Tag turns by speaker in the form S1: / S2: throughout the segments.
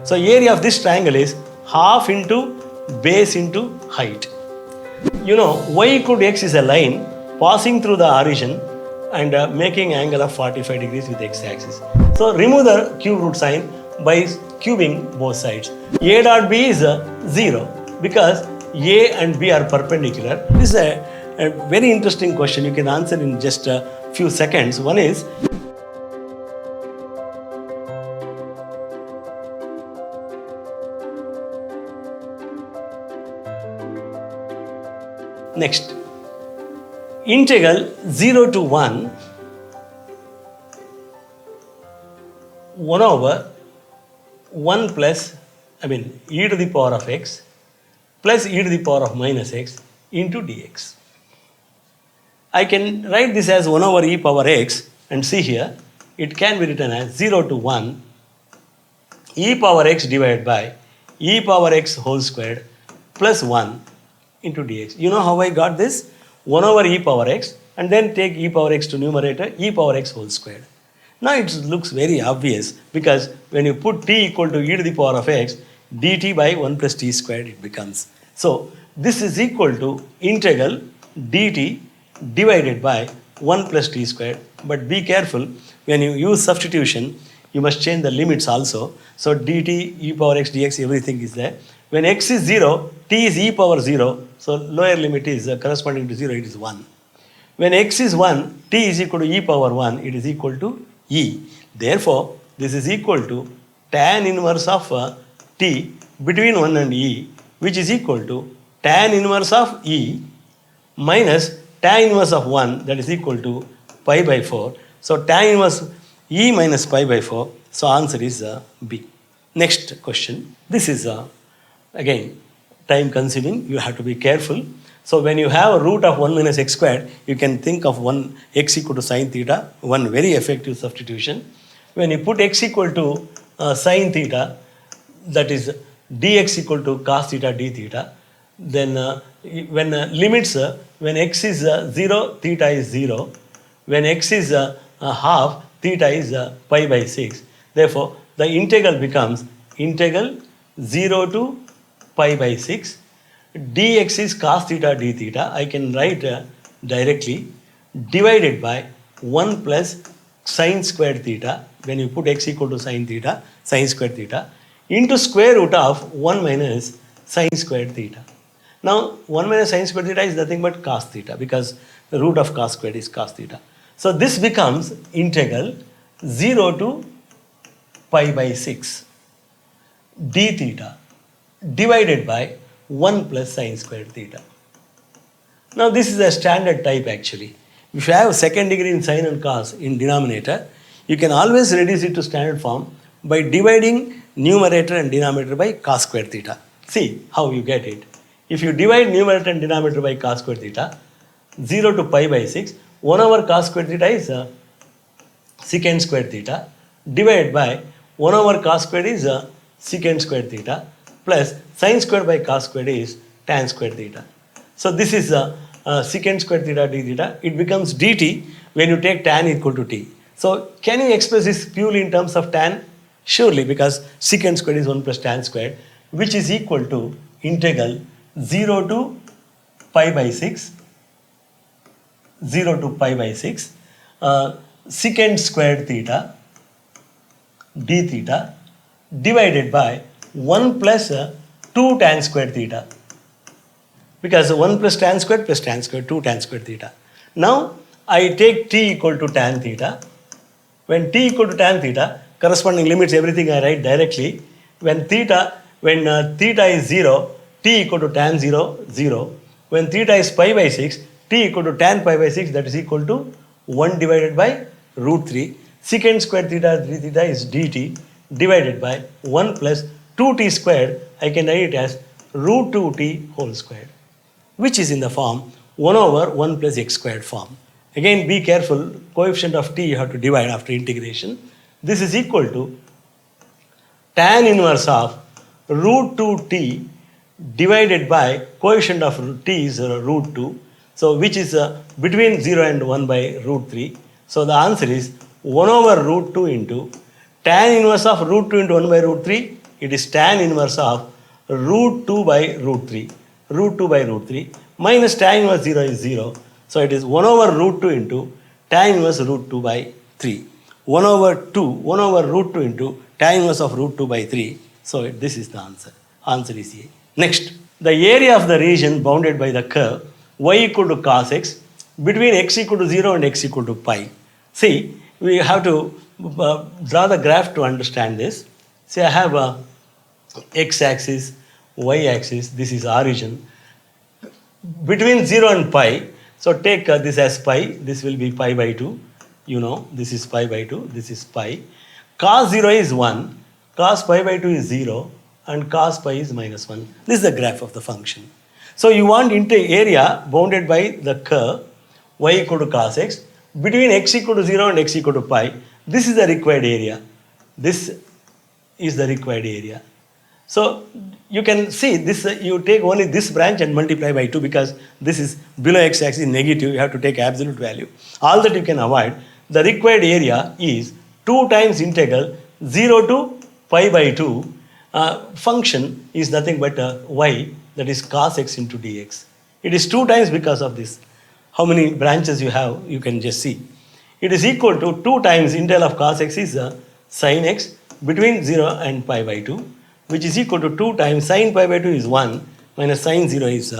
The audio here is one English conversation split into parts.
S1: So area of this triangle is half into base into height. You know, y equal to x is a line passing through the origin and making angle of 45 degrees with x-axis. So remove the cube root sign by cubing both sides. A dot b is 0 because a and b are perpendicular. This is a very interesting question. You can answer in just a few seconds. One is, next, integral 0 to 1 over 1 plus, e to the power of x plus e to the power of minus x into dx. I can write this as 1 over e power x, and see here, it can be written as 0 to 1 e power x divided by e power x whole squared plus 1 into dx. You know how I got this? 1 over e power x, and then take e power x to numerator, e power x whole squared. Now it looks very obvious because when you put t equal to e to the power of x, dt by 1 plus t squared it becomes. So this is equal to integral dt divided by 1 plus t squared. But be careful, when you use substitution, you must change the limits also. So dt, e power x dx, everything is there. When x is 0, t is e power 0, so lower limit is corresponding to 0, it is 1. When x is 1, t is equal to e power 1, it is equal to e. Therefore, this is equal to tan inverse of t between 1 and e, which is equal to tan inverse of e minus tan inverse of 1, that is equal to pi by 4. So tan inverse e minus pi by 4, so answer is B. Next question. This is again time consuming, you have to be careful. So when you have a root of 1 minus x squared, you can think of 1 x equal to sine theta, one very effective substitution. When you put x equal to sine theta, that is dx equal to cos theta d theta, then when limits, when x is 0, theta is 0. When x is half, theta is pi by 6. Therefore, the integral becomes integral 0 to pi by 6. Dx is cos theta d theta. I can write directly divided by 1 plus sine squared theta. When you put x equal to sine theta, sine squared theta, into square root of 1 minus sine squared theta. Now 1 minus sine squared theta is nothing but cos theta, because the root of cos squared is cos theta. So this becomes integral 0 to pi by 6 d theta divided by 1 plus sine squared theta. Now this is a standard type actually. If you have second degree in sine and cos in denominator, you can always reduce it to standard form by dividing numerator and denominator by cos squared theta. See how you get it. If you divide numerator and denominator by cos squared theta, 0 to pi by 6, 1 over cos squared theta is secant squared theta divided by 1 over cos squared is secant squared theta plus sine squared by cos squared is tan squared theta. So this is secant squared theta d theta. It becomes dt when you take tan equal to t. So can you express this purely in terms of tan? Surely, because secant squared is 1 plus tan squared, which is equal to integral 0 to pi by 6, 0 to pi by 6, secant squared theta d theta divided by 1 plus 2 tan squared theta, because 1 plus tan squared, 2 tan squared theta. Now I take t equal to tan theta. When t equal to tan theta, corresponding limits, everything I write directly. When theta is 0, t equal to tan 0, 0. When theta is pi by 6, t equal to tan pi by 6, that is equal to 1 divided by root 3. Secant squared theta d theta is dt divided by 1 plus 2t squared. I can write it as root 2t whole squared, which is in the form 1 over 1 plus x squared form. Again, be careful, coefficient of t you have to divide after integration. This is equal to tan inverse of root 2t divided by coefficient of t is root 2. So which is between 0 and 1 by root 3. So the answer is 1 over root 2 into tan inverse of root 2 into 1 by root 3 it is tan inverse of root 2 by root 3. Root 2 by root 3 minus tan inverse 0 is 0. So it is 1 over root 2 into tan inverse root 2 by 3. 1 over 2, 1 over root 2 into tan inverse of root 2 by 3. So this is the answer. Answer is A. Next, the area of the region bounded by the curve y equal to cos x between x equal to 0 and x equal to pi. See, we have to draw the graph to understand this. See, I have a x-axis, y-axis, this is origin. Between 0 and pi, so take this as pi, this will be pi by 2. You know, this is pi by 2, this is pi. Cos 0 is 1, cos pi by 2 is 0, and cos pi is minus 1. This is the graph of the function. So you want area bounded by the curve y equal to cos x between x equal to 0 and x equal to pi. This is the required area. This is the required area. So you can see this, you take only this branch and multiply by 2 because this is below x-axis negative, you have to take absolute value. All that you can avoid, the required area is 2 times integral 0 to pi by 2. Function is nothing but y, that is cos x into dx. It is 2 times because of this. How many branches you have, you can just see. It is equal to 2 times integral of cos x is sin x between 0 and pi by 2, which is equal to 2 times sin pi by 2 is 1 minus sin 0 is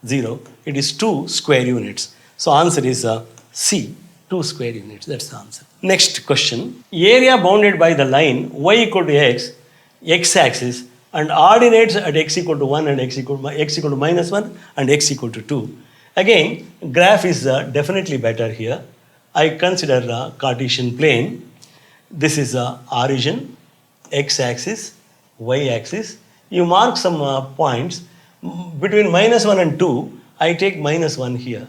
S1: 0. It is 2 square units. So answer is C, 2 square units. That's the answer. Next question. Area bounded by the line y equal to x, x-axis, and ordinates at x equal to 1 and x equal to minus 1 and x equal to 2. Again, graph is definitely better here. I consider Cartesian plane. This is origin, x-axis, y-axis. You mark some points. Between minus 1 and 2, I take minus 1 here.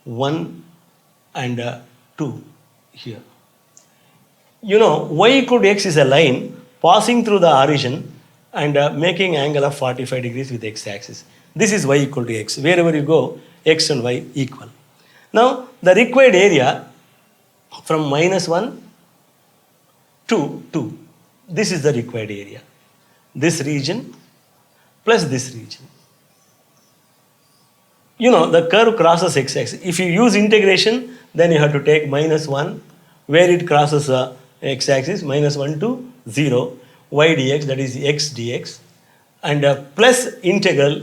S1: 1 and 2 here. You know, y equal to x is a line passing through the origin and making angle of 45 degrees with x-axis. This is y equal to x. Wherever you go, x and y equal. Now, the required area from minus 1 to 2. This is the required area. This region plus this region. You know, the curve crosses x-axis. If you use integration, then you have to take minus 1, where it crosses x-axis, minus 1 to 0, y dx, that is x dx, and plus integral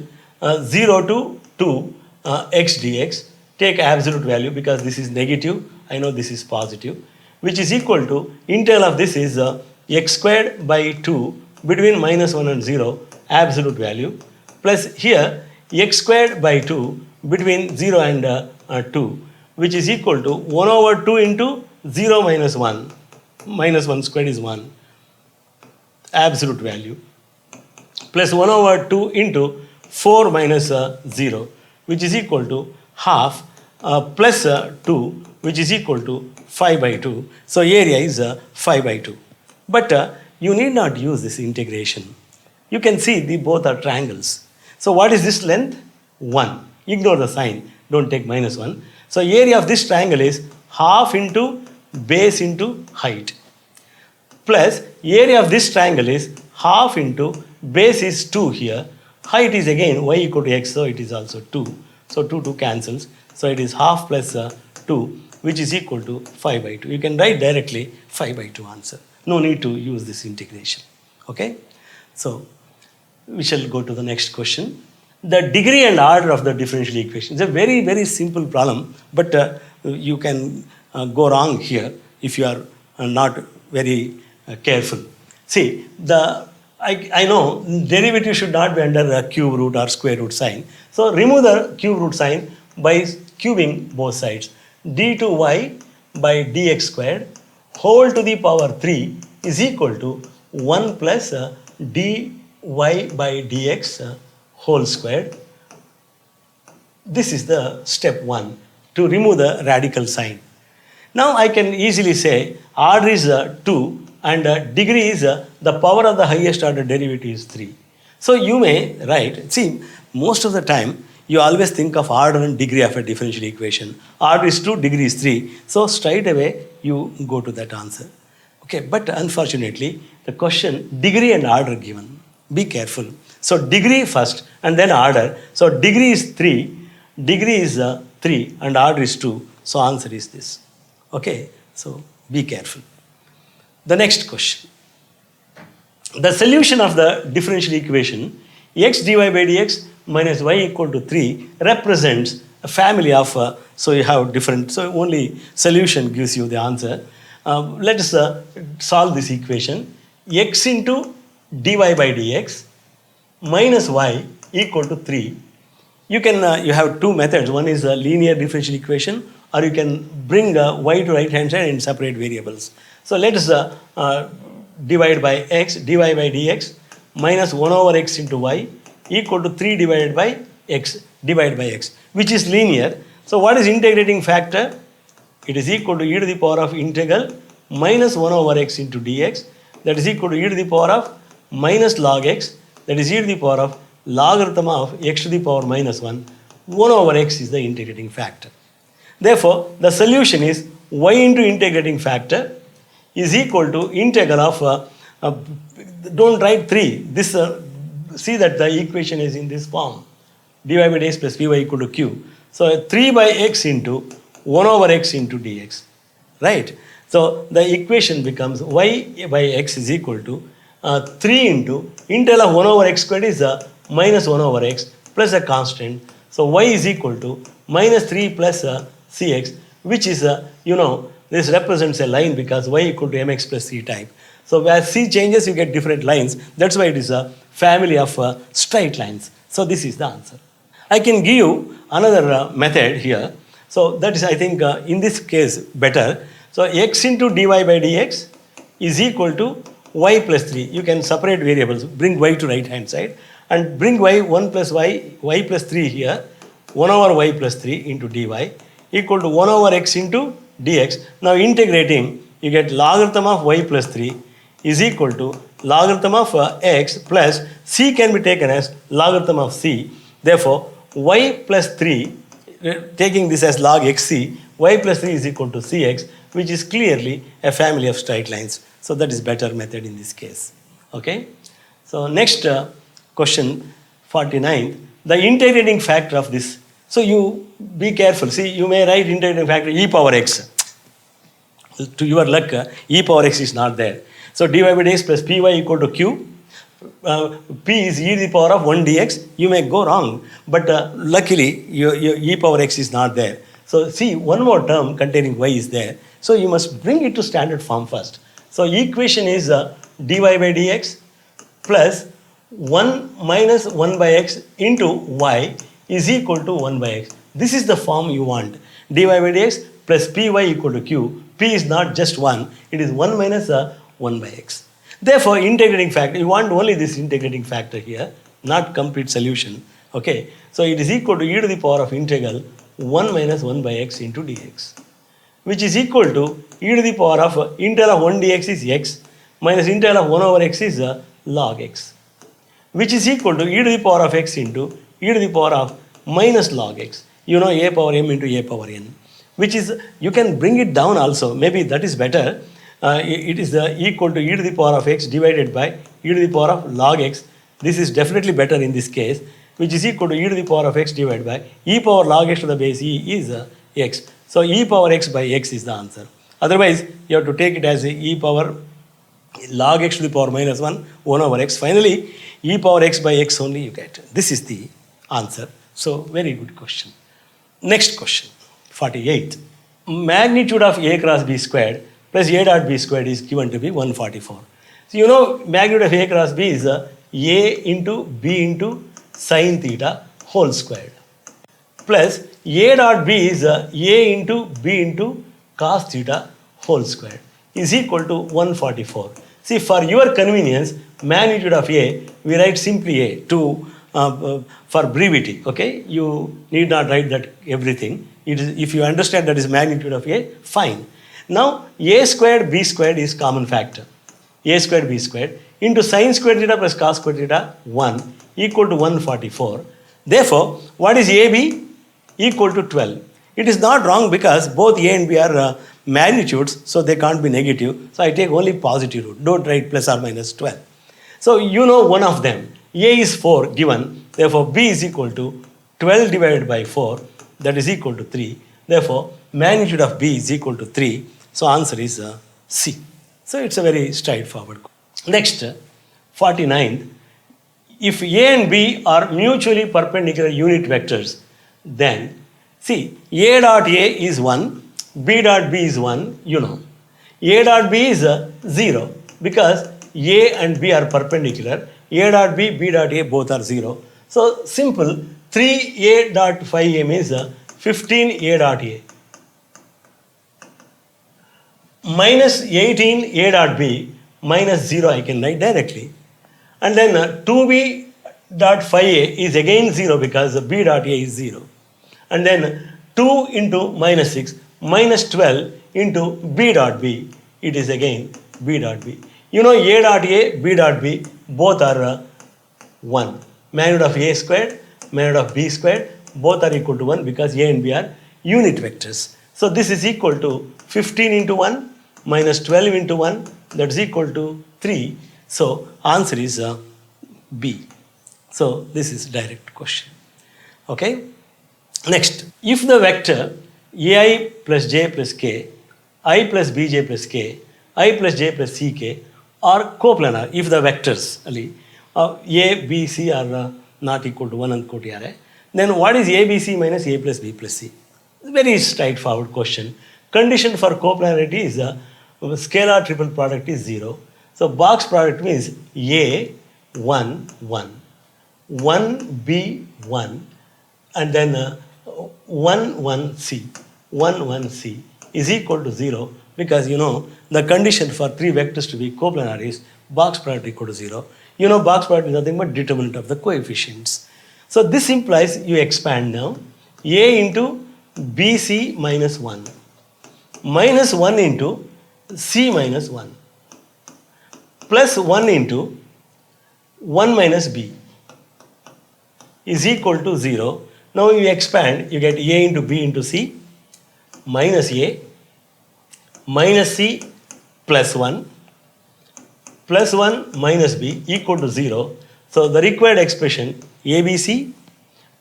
S1: 0 to 2 x dx. Take absolute value because this is negative. I know this is positive, which is equal to integral of this is x squared by 2 between minus 1 and 0, absolute value, plus here x squared by 2 between 0 and 2, which is equal to 1 over 2 into 0 minus 1. Minus 1 squared is 1, absolute value, plus 1 over 2 into 4 minus 0, which is equal to half, plus 2, which is equal to 5 by 2. So area is 5 by 2. But you need not use this integration. You can see both are triangles. So what is this length? 1. Ignore the sign. Don't take minus 1. So area of this triangle is half into base into height. Plus area of this triangle is half into base is 2 here. Height is again y equal to x, so it is also 2. So 2 cancels. So it is half plus 2, which is equal to 5 by 2. You can write directly 5 by 2 answer. No need to use this integration. Okay? So we shall go to the next question. The degree and order of the differential equation. It's a very, very simple problem, but you can go wrong here if you are not very careful. See, I know derivative should not be under cube root or square root sign. So remove the cube root sign by cubing both sides. d2y by dx squared whole to the power 3 is equal to 1 plus dy by dx whole squared. This is the step 1 to remove the radical sign. Now I can easily say order is 2 and degree is the power of the highest order derivative is 3. So you may write, see, most of the time you always think of order and degree of a differential equation. Order is 2, degree is 3. So straight away you go to that answer. Okay, but unfortunately, the question degree and order given. Be careful. So degree first and then order. So degree is 3, degree is 3 and order is 2. So answer is this. Okay, so be careful. The next question. The solution of the differential equation x dy by dx minus y equal to 3 represents a family of, so you have different, so only solution gives you the answer. Let us solve this equation. X into dy by dx minus y equal to 3. You can, you have two methods. One is a linear differential equation, or you can bring y to right hand side and separate variables. So let us divide by x, dy by dx minus 1 over x into y equal to 3 divided by x, divided by x, which is linear. So what is integrating factor? It is equal to e to the power of integral minus 1 over x into dx, that is equal to e to the power of minus log x, that is e to the power of logarithm of x to the power minus 1. 1 over x is the integrating factor. Therefore, the solution is y into integrating factor is equal to integral of, don't write 3, this, see that the equation is in this form, dy by dx plus py equal to q. So 3 by x into 1 over x into dx, right? So the equation becomes y by x is equal to 3 into integral of 1 over x squared is minus 1 over x plus a constant. So y is equal to minus 3 plus cx, which is, this represents a line because y equal to mx plus c type. So as c changes, you get different lines. That's why it is a family of straight lines. So this is the answer. I can give you another method here. So that is, I think, in this case better. So x into dy by dx is equal to y plus 3. You can separate variables, bring y to right hand side and bring y 1 plus y plus 3 here, 1 over y plus 3 into dy equal to 1 over x into dx. Now integrating, you get logarithm of y plus 3 is equal to logarithm of x plus c can be taken as logarithm of c. Therefore, y plus 3, taking this as log xc, y plus 3 is equal to cx, which is clearly a family of straight lines. So that is better method in this case. Okay. So next question 49, the integrating factor of this. So you be careful. See, you may write integrating factor e power x. To your luck, e power x is not there. So dy by dx plus py equal to q. P is e to the power of 1 dx. You may go wrong, but luckily your e power x is not there. So see, one more term containing y is there. So you must bring it to standard form first. So equation is dy by dx plus 1 minus 1 by x into y is equal to 1 by x. This is the form you want. Dy by dx plus py equal to q. P is not just 1. It is 1 minus 1 by x. Therefore, integrating factor, you want only this integrating factor here, not complete solution. Okay. So it is equal to e to the power of integral 1 minus 1 by x into dx, which is equal to e to the power of integral of 1 dx is x minus integral of 1 over x is log x, which is equal to e to the power of x into e to the power of minus log x. You know, a power m into a power n, which is, you can bring it down also. Maybe that is better. It is equal to e to the power of x divided by e to the power of log x. This is definitely better in this case, which is equal to e to the power of x divided by e power log x to the base e is x. So e power x by x is the answer. Otherwise, you have to take it as e power log x to the power minus 1, 1 over x. Finally, e power x by x only you get. This is the answer. So very good question. Next question, 48. Magnitude of a cross b squared plus a dot b squared is given to be 144. So you know magnitude of a cross b is a into b into sine theta whole squared plus a dot b is a into b into cos theta whole squared is equal to 144. See, for your convenience, magnitude of a, we write simply a to for brevity. Okay, you need not write that everything. It is, if you understand that is magnitude of a, fine. Now a squared b squared is common factor. A squared b squared into sine squared theta plus cos squared theta 1 equal to 144. Therefore, what is AB? Equal to 12. It is not wrong because both A and B are magnitudes, so they can't be negative. So I take only positive root. Don't write plus or minus 12. So you know one of them. A is 4 given. Therefore, B is equal to 12 divided by 4. That is equal to 3. Therefore, magnitude of B is equal to 3. So answer is C. So it's a very straightforward. Next, 49th. If A and B are mutually perpendicular unit vectors, then see A dot A is 1, B dot B is 1, you know. A dot B is 0 because A and B are perpendicular. A dot B, B dot A both are 0. So simple 3A dot phi A means 15A dot A minus 18A dot B minus 0 I can write directly. And then 2B dot phi A is again 0 because B dot A is 0. And then 2 into minus 6 minus 12 into B dot B, it is again B dot B. You know A dot A, B dot B, both are 1. Magnitude of A squared, magnitude of B squared, both are equal to 1 because A and B are unit vectors. So this is equal to 15 into 1 minus 12 into 1, that is equal to 3. So answer is B. So this is direct question. Okay. Next, if the vector ai plus j plus k, I plus bj plus k, I plus j plus ck are coplanar, if the vectors a, b, c are not equal to 1 and then what is a, b, c minus a plus b plus c? Very straightforward question. Condition for coplanarity is scalar triple product is 0. So box product means a 1 1, 1 b 1, and then 1 1 c, 1 1 c is equal to 0 because you know the condition for three vectors to be coplanar is box product equal to 0. You know box product is nothing but determinant of the coefficients. So this implies you expand now a into bc minus 1 minus 1 into c minus 1 plus 1 into 1 minus b is equal to 0. Now you expand, you get a into b into c minus a minus c plus 1 plus 1 minus b equal to 0. So the required expression abc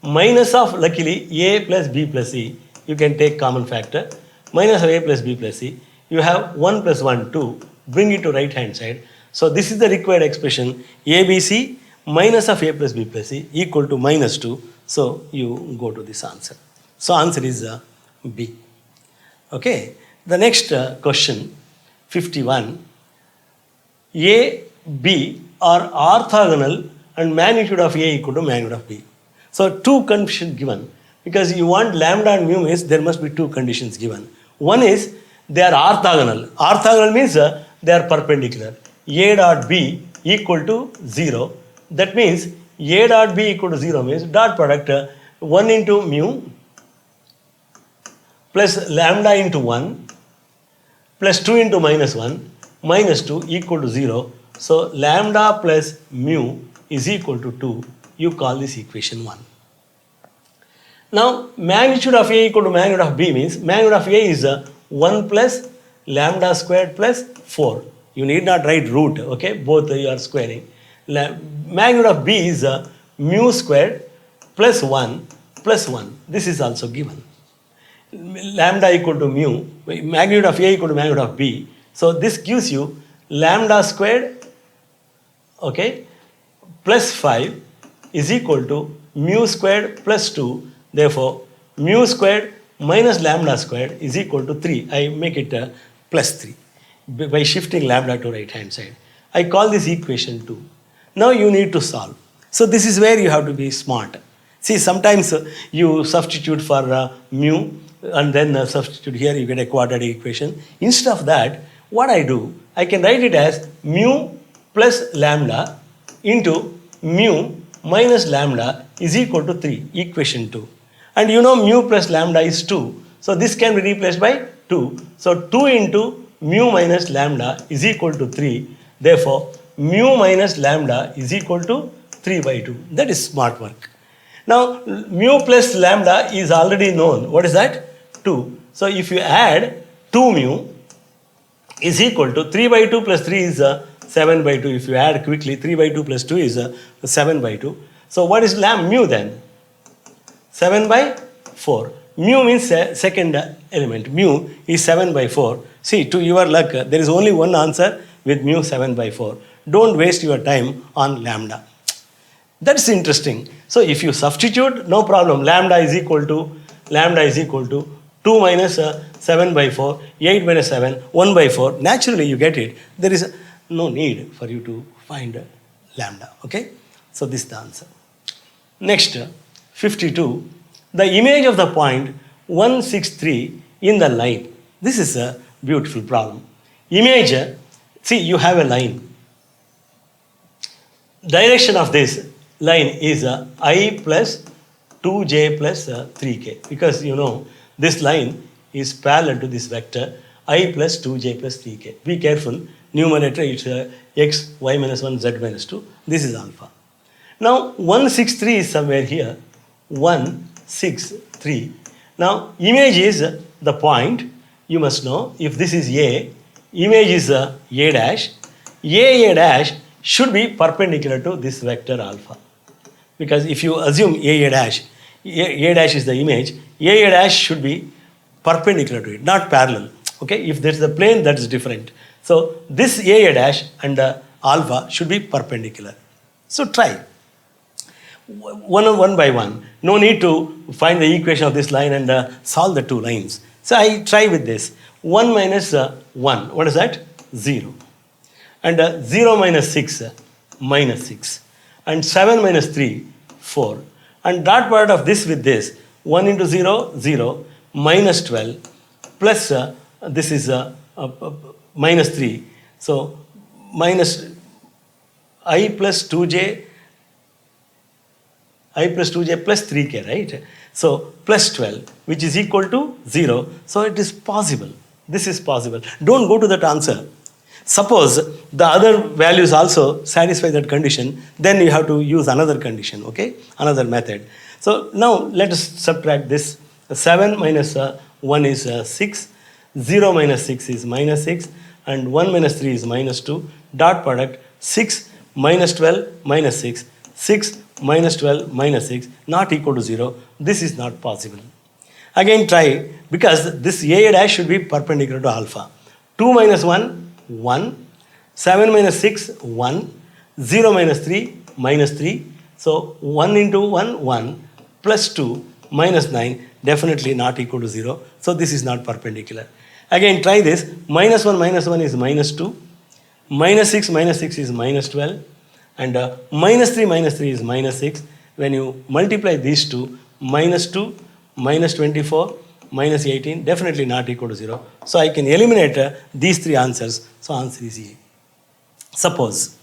S1: minus of luckily a plus b plus c, you can take common factor, minus of a plus b plus c, you have 1 plus 1 2, bring it to right hand side. So this is the required expression abc minus of a plus b plus c equal to minus 2. So you go to this answer. So answer is B. Okay. The next question, 51. A, B are orthogonal and magnitude of A equal to magnitude of B. So two conditions given. Because you want lambda and mu means there must be two conditions given. One is they are orthogonal. Orthogonal means they are perpendicular. A dot B equal to 0. That means A dot B equal to 0 means dot product 1 into mu plus lambda into 1 plus 2 into minus 1 minus 2 equal to 0. So lambda plus mu is equal to 2. You call this equation 1. Now magnitude of A equal to magnitude of B means magnitude of A is 1 plus lambda squared plus 4. You need not write root, okay? Both you are squaring. Magnitude of B is mu squared plus 1 plus 1. This is also given. Lambda equal to mu, magnitude of A equal to magnitude of B. So this gives you lambda squared, okay, plus 5 is equal to mu squared plus 2. Therefore, mu squared minus lambda squared is equal to 3. I make it plus 3 by shifting lambda to right hand side. I call this equation 2. Now you need to solve. So this is where you have to be smart. See, sometimes you substitute for mu and then substitute here, you get a quadratic equation. Instead of that, what I do, I can write it as mu plus lambda into mu minus lambda is equal to 3, equation 2. And you know mu plus lambda is 2. So this can be replaced by 2. So 2 into mu minus lambda is equal to 3. Therefore, mu minus lambda is equal to 3 by 2. That is smart work. Now, mu plus lambda is already known. What is that? 2. So if you add 2 mu is equal to 3 by 2 plus 3 is 7 by 2. If you add quickly, 3 by 2 plus 2 is 7 by 2. So what is mu then? 7 by 4. Mu means second element. Mu is 7 by 4. See, to your luck, there is only one answer with mu 7 by 4. Don't waste your time on lambda. That's interesting. So if you substitute, no problem. Lambda is equal to 2 minus 7 by 4, 8 minus 7, 1 by 4. Naturally, you get it. There is no need for you to find lambda. Okay? So this is the answer. Next, 52. The image of the point 163 in the line. This is a beautiful problem. Image, see, you have a line. Direction of this line is I plus 2j plus 3k, because you know this line is parallel to this vector I plus 2j plus 3k. Be careful, numerator it's x, y minus 1, z minus 2. This is alpha. Now 163 is somewhere here. 163. Now image is the point. You must know if this is A, image is A dash. A dash should be perpendicular to this vector alpha. Because if you assume A dash is the image, A dash should be perpendicular to it, not parallel. Okay, if there's the plane, that is different. So this A dash and alpha should be perpendicular. So try. One by one. No need to find the equation of this line and solve the two lines. So I try with this. 1 minus 1. What is that? 0. And 0 minus 6, minus 6. And 7 minus 3, 4. And dot product of this with this. 1 into 0, 0. Minus 12. Plus this is minus 3. So minus I plus 2j plus 3k, right? So plus 12, which is equal to 0. So it is possible. This is possible. Don't go to that answer. Suppose the other values also satisfy that condition, then you have to use another condition, okay? Another method. So now let us subtract this. 7 minus 1 is 6. 0 minus 6 is minus 6. And 1 minus 3 is minus 2. Dot product 6 minus 12 minus 6. 6 minus 12 minus 6 not equal to 0. This is not possible. Again try, because this A dash should be perpendicular to alpha. 2 minus 1, 1. 7 minus 6, 1. 0 minus 3, minus 3. So 1 into 1, 1. Plus 2, minus 9. Definitely not equal to 0. So this is not perpendicular. Again try this. Minus 1 is minus 2. Minus 6 is minus 12. And minus 3 is minus 6. When you multiply these two, minus 2, minus 24, minus 18, definitely not equal to 0. So I can eliminate these three answers. So answer is E. Suppose,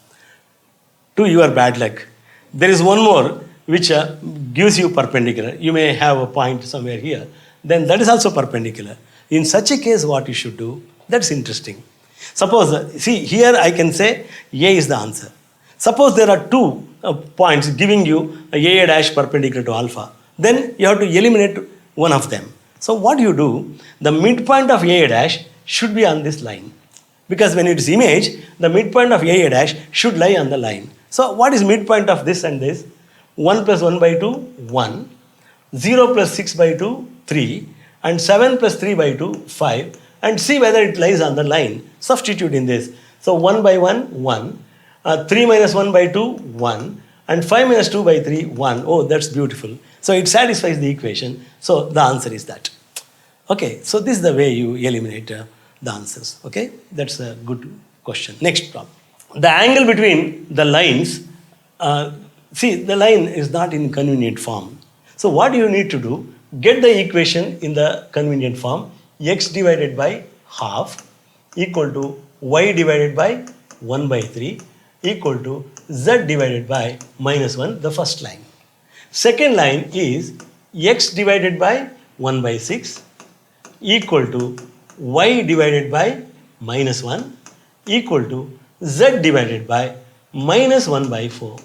S1: to your bad luck, there is one more which gives you perpendicular. You may have a point somewhere here. Then that is also perpendicular. In such a case, what you should do, that's interesting. Suppose, see here I can say A is the answer. Suppose there are two points giving you a dash perpendicular to alpha. Then you have to eliminate one of them. So what you do, the midpoint of A dash should be on this line. Because when it is image, the midpoint of A dash should lie on the line. So what is midpoint of this and this? 1 plus 1 by 2, 1. 0 plus 6 by 2, 3. And 7 plus 3 by 2, 5. And see whether it lies on the line. Substitute in this. So 1 by 1, 1. 3 minus 1 by 2, 1. And 5 minus 2 by 3, 1. Oh, that's beautiful. So it satisfies the equation. So the answer is that. Okay, so this is the way you eliminate the answers. Okay, that's a good question. Next problem. The angle between the lines, see, the line is not in convenient form. So what you need to do, get the equation in the convenient form. X divided by half equal to y divided by 1 by 3 equal to z divided by minus 1, the first line. Second line is x divided by 1 by 6 equal to y divided by minus 1 equal to z divided by minus 1 by 4.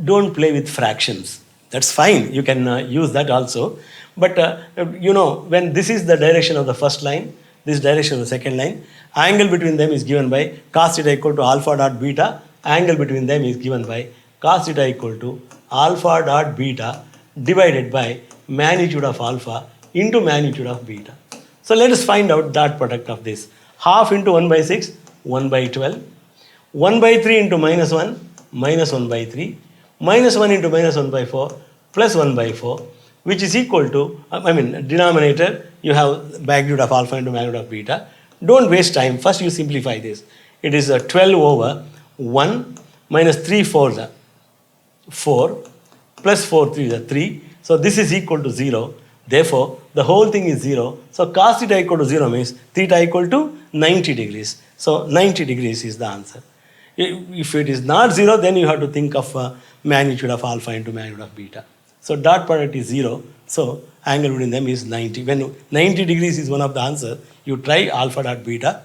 S1: Don't play with fractions. That's fine. You can use that also. But when this is the direction of the first line, this direction of the second line, angle between them is given by cos theta equal to alpha dot beta. Angle between them is given by cos theta equal to alpha dot beta divided by magnitude of alpha into magnitude of beta. So let us find out dot product of this. Half into 1 by 6, 1 by 12. 1 by 3 into minus 1, minus 1 by 3. Minus 1 into minus 1 by 4, plus 1 by 4, which is equal to, denominator, you have magnitude of alpha into magnitude of beta. Don't waste time. First you simplify this. It is 12 over 1 minus 3 4 4 plus 4 3 3. So this is equal to 0. Therefore, the whole thing is 0. So cos theta equal to 0 means theta equal to 90 degrees. So 90 degrees is the answer. If it is not 0, then you have to think of magnitude of alpha into magnitude of beta. So dot product is 0. So angle between them is 90. When 90 degrees is one of the answers, you try alpha dot beta,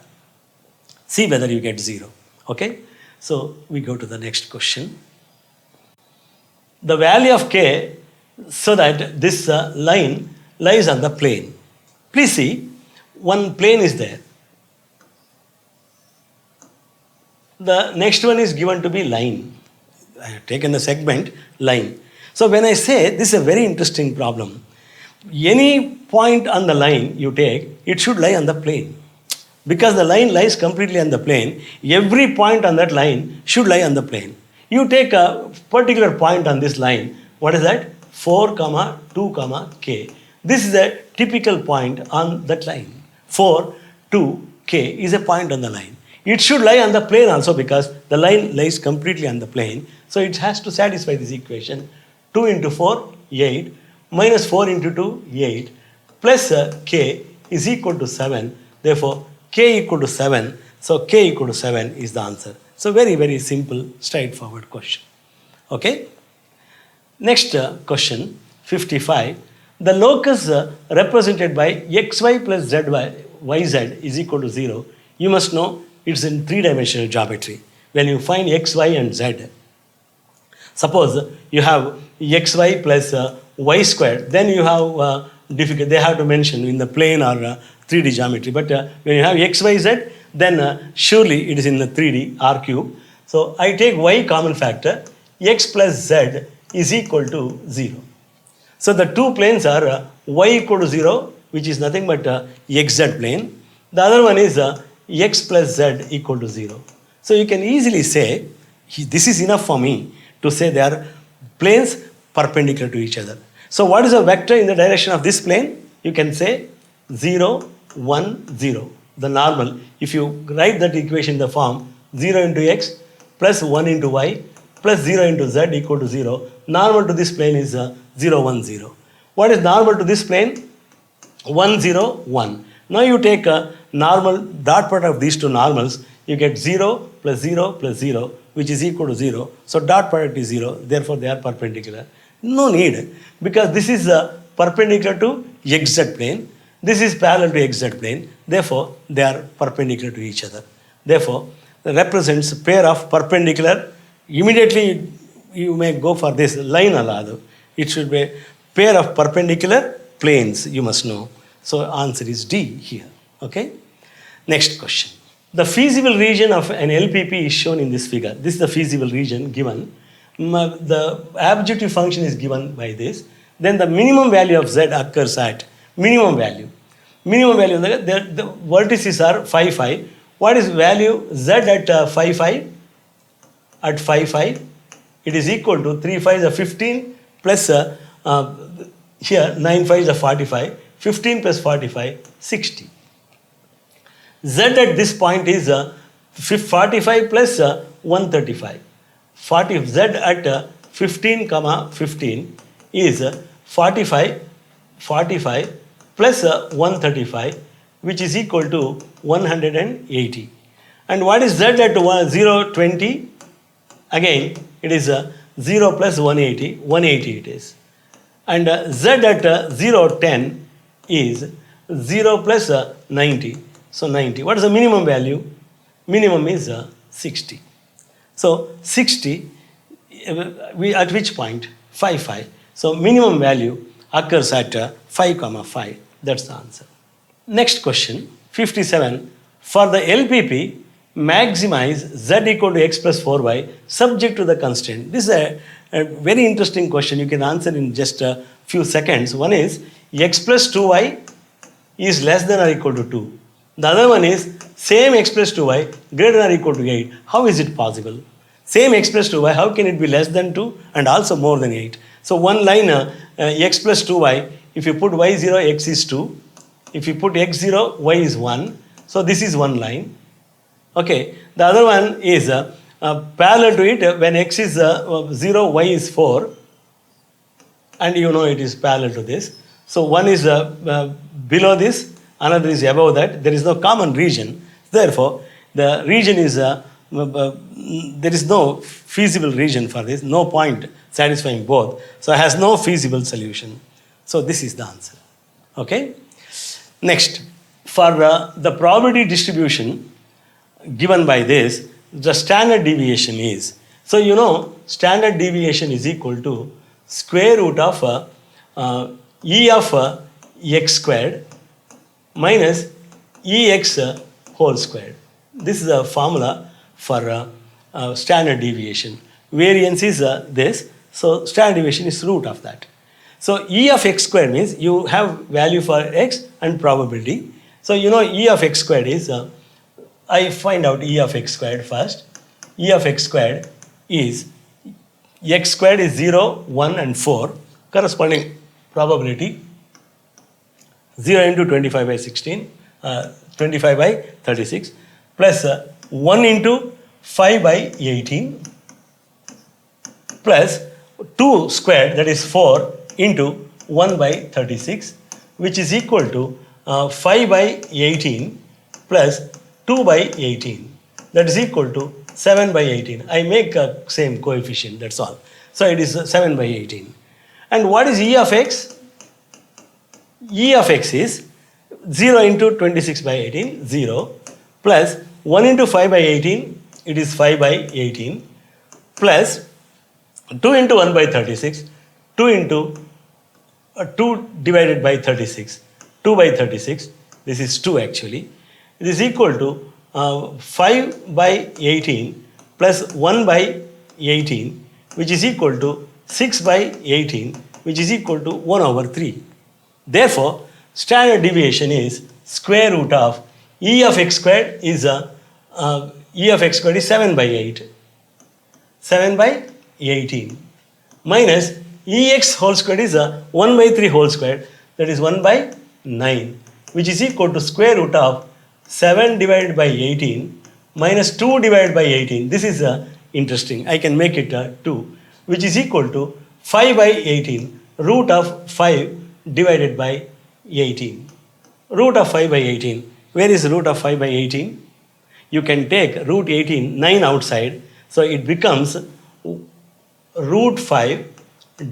S1: see whether you get 0. Okay? So we go to the next question. The value of k, so that this line lies on the plane. Please see, one plane is there. The next one is given to be line. I have taken the segment line. So when I say this is a very interesting problem, any point on the line you take, it should lie on the plane. Because the line lies completely on the plane, every point on that line should lie on the plane. You take a particular point on this line, what is that? 4, 2, k. This is a typical point on that line. 4, 2, k is a point on the line. It should lie on the plane also because the line lies completely on the plane. So it has to satisfy this equation. 2 into 4, 8, minus 4 into 2, 8, plus k is equal to 7. Therefore, k equal to 7. So k equal to 7 is the answer. So very, very simple, straightforward question. Okay? Next question, 55. The locus represented by xy plus zy, yz is equal to 0. You must know it's in three-dimensional geometry. When you find x, y and z, suppose you have xy plus y squared, then you have difficult. They have to mention in the plane or 3D geometry. But when you have x, y, z, then surely it is in the 3D R cube. So I take y common factor, x plus z is equal to 0. So the two planes are y equal to 0, which is nothing but xz plane. The other one is x plus z equal to 0. So you can easily say, this is enough for me to say they are planes perpendicular to each other. So what is a vector in the direction of this plane? You can say 0, 1, 0. The normal, if you write that equation in the form 0 into x plus 1 into y plus 0 into z equal to 0, normal to this plane is 0, 1, 0. What is normal to this plane? 1, 0, 1. Now you take a normal dot product of these two normals, you get 0 plus 0 plus 0, which is equal to 0. So dot product is 0, therefore they are perpendicular. No need, because this is perpendicular to xz plane, this is parallel to xz plane, therefore they are perpendicular to each other. Therefore, it represents a pair of perpendicular. Immediately you may go for this line alado. It should be a pair of perpendicular planes, you must know. So answer is D here. Okay? Next question. The feasible region of an LPP is shown in this figure. This is the feasible region given. The objective function is given by this. Then the minimum value of z occurs at minimum value. Minimum value, the vertices are 5, 5. What is value z at 5, 5? At 5, 5, it is equal to 3, 5 is 15 plus here 9, 5 is 45. 15 plus 45, 60. Z at this point is 45 plus 135. Z at 15, 15 is 45 plus 135, which is equal to 180. And what is Z at 0, 20? Again, it is 0 plus 180, 180 it is. And Z at 0, 10 is 0 plus 90, so 90. What is the minimum value? Minimum is 60. So 60, at which point? 5, 5. So minimum value occurs at 5, 5. That's the answer. Next question, 57. For the LPP, maximize z equal to x plus 4y subject to the constraint. This is a very interesting question. You can answer in just a few seconds. One is x plus 2y is less than or equal to 2. The other one is same x plus 2y greater than or equal to 8. How is it possible? Same x plus 2y, how can it be less than 2 and also more than 8? So one line x plus 2y, if you put y0, x is 2. If you put x0, y is 1. So this is one line. Okay, the other one is parallel to it when x is 0, y is 4. And you know it is parallel to this. So one is below this, another is above that. There is no common region. Therefore, the region is, there is no feasible region for this, no point satisfying both. So it has no feasible solution. So this is the answer. Okay. Next, for the probability distribution given by this, the standard deviation is, so you know standard deviation is equal to square root of E of x squared minus Ex whole squared. This is a formula for standard deviation. Variance is this, so standard deviation is root of that. So E of x squared means you have value for x and probability. So you know E of x squared is, I find out E of x squared first. E of x squared is, x squared is 0, 1 and 4, corresponding probability 0 into 25 by 16, 25 by 36, plus 1 into 5 by 18, plus 2 squared, that is 4, into 1 by 36, which is equal to 5 by 18 plus 2 by 18. That is equal to 7 by 18. I make a same coefficient, that's all. So it is 7 by 18. And what is E of x? E of x is 0 into 26 by 18, 0, plus 1 into 5 by 18, it is 5 by 18, plus 2 into 1 by 36, 2 into 2 divided by 36, 2 by 36, this is 2 actually, it is equal to 5 by 18 plus 1 by 18, which is equal to 6 by 18, which is equal to 1 over 3. Therefore, standard deviation is square root of E of x squared is E of x squared is 7 by 8, 7 by 18, minus Ex whole squared is 1 by 3 whole squared, that is 1 by 9, which is equal to square root of 7 divided by 18 minus 2 divided by 18. This is interesting. I can make it 2, which is equal to 5 by 18, root of 5 divided by 18. Root of 5 by 18. Where is root of 5 by 18? You can take root 18, 9 outside. So it becomes root 5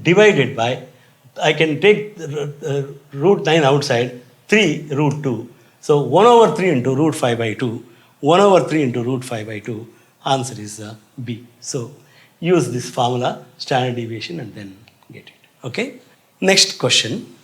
S1: divided by, I can take root 9 outside, 3 root 2. So 1 over 3 into root 5 by 2. 1 over 3 into root 5 by 2. Answer is B. So use this formula, standard deviation, and then get it. Okay? Next question.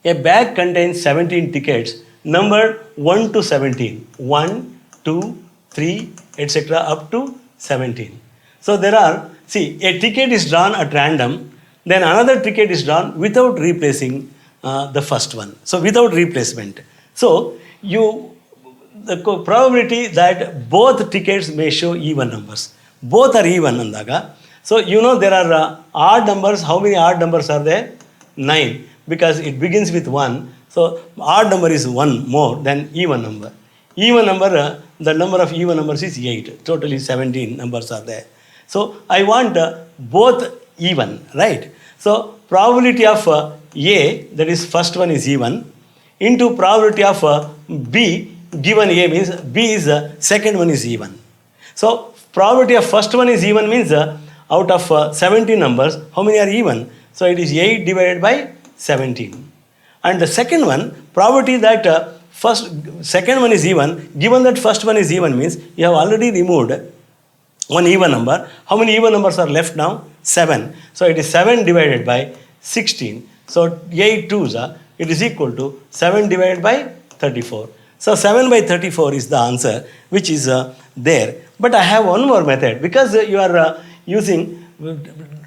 S1: A bag contains 17 tickets numbered 1 to 17. 1, 2, 3, etc. up to 17. So there are, see, a ticket is drawn at random, then another ticket is drawn without replacing the first one. So without replacement. So the probability that both tickets may show even numbers. Both are even andaga. So you know there are odd numbers. How many odd numbers are there? 9. Because it begins with 1. So odd number is 1 more than even number. Even number, the number of even numbers is 8. Totally 17 numbers are there. So I want both even, right? So probability of A, that is first one is even, into probability of B, given A means B is second one is even. So probability of first one is even means out of 17 numbers, how many are even? So it is 8 divided by 17. And the second one, probability that second one is even, given that first one is even means you have already removed one even number. How many even numbers are left now? 7. So it is 7 divided by 16. So 8 twos are, it is equal to 7 divided by 34. So 7 by 34 is the answer which is there. But I have one more method because you are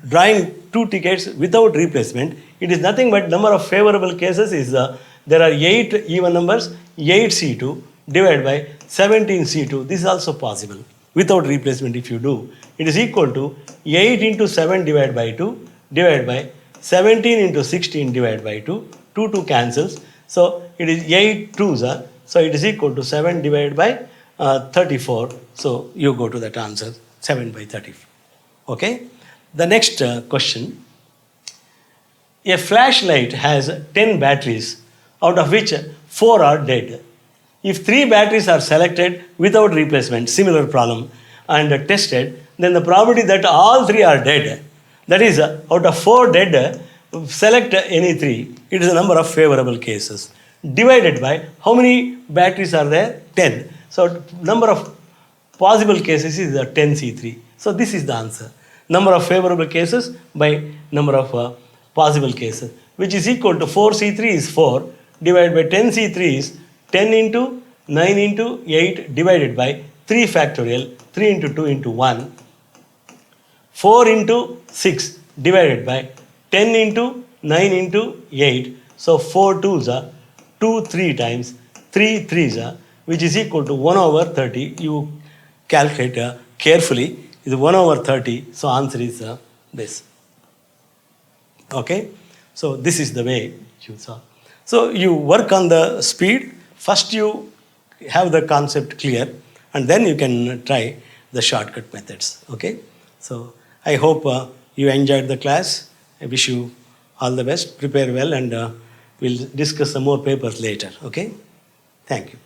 S1: drawing two tickets without replacement. It is nothing but number of favorable cases is there are 8 even numbers, 8 C2 divided by 17 C2. This is also possible without replacement if you do. It is equal to 8 into 7 divided by 2 divided by 17 into 16 divided by 2. 2 cancels. So it is 8 twos are. So it is equal to 7 divided by 34. So you go to that answer 7 by 34. Okay. The next question. A flashlight has 10 batteries out of which 4 are dead. If 3 batteries are selected without replacement, similar problem, and tested, then the probability that all 3 are dead, that is out of 4 dead, select any 3. It is the number of favorable cases. Divided by how many batteries are there? 10. So number of possible cases is 10C3. So this is the answer. Number of favorable cases by number of possible cases, which is equal to 4C3 is 4 divided by 10C3 is 10 into 9 into 8 divided by 3 factorial, 3 into 2 into 1, 4 into 6 divided by 10 into 9 into 8. So 4 twos are 2 3 times, 3 threes are, which is equal to 1 over 30. You calculate carefully. Is 1 over 30. So answer is this. Okay. So this is the way you solve. So you work on the speed. First you have the concept clear and then you can try the shortcut methods. Okay. So I hope you enjoyed the class. I wish you all the best. Prepare well and we'll discuss some more papers later. Okay. Thank you.